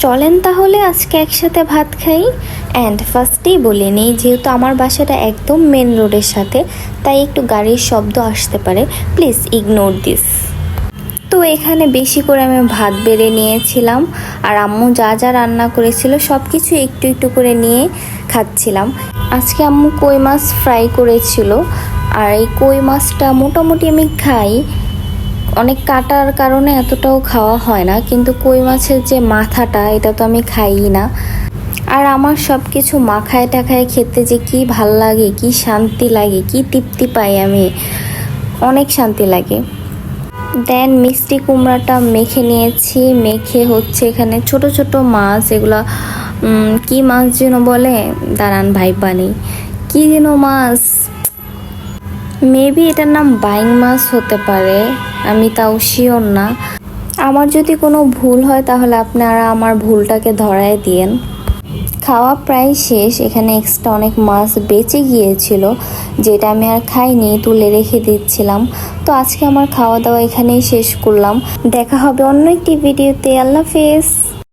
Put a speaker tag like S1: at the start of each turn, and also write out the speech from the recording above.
S1: চলেন তাহলে আজকে একসাথে ভাত খাই। অ্যান্ড ফার্স্টেই বলে নিই, যেহেতু আমার বাসাটা একদম মেন রোডের সাথে, তাই একটু গাড়ির শব্দ আসতে পারে, প্লিজ ইগনোর দিস। তো এখানে বেশি করে আমি ভাত বেড়ে নিয়েছিলাম, আর আম্মু যা যা রান্না করেছিল সব কিছু একটু একটু করে নিয়ে খাচ্ছিলাম। আজকে আম্মু কই মাছ ফ্রাই করেছিল, আর এই কই মাছটা মোটামুটি আমি খাই, অনেক কাটার কারণে এতটাও খাওয়া হয় না, কিন্তু কই মাছের যে মাথাটা এটা তো আমি খাইই না। আর আমার সব কিছু মাখায় টাখায় খেতে যে কি ভাল লাগে, কি শান্তি লাগে, কি তৃপ্তি পাই আমি, অনেক শান্তি লাগে। দেন মিষ্টি কুমড়াটা মেখে নিয়েছি, মেখে হচ্ছে এখানে ছোট ছোট মাছ, এগুলা কি মাছ যেন বলে, দাঁড়ান ভাই বানি, কি যেন মাছ, মেবি এটার নাম বাইং মাছ হতে পারে, আমি তাও শিওর না। আমার যদি কোনো ভুল হয় তাহলে আপনারা আমার ভুলটাকে ধরায় দিয়েন। খাওয়া প্রায় শেষ, এখানে এক্সট্রা অনেক মাছ বেঁচে গিয়েছিল, যেটা আমি আর খাইনি, তুলে রেখে দিচ্ছিলাম। তো আজকে আমার খাওয়া দাওয়া এখানেই শেষ করলাম, দেখা হবে অন্য একটি ভিডিওতে। আল্লাহ হাফেজ।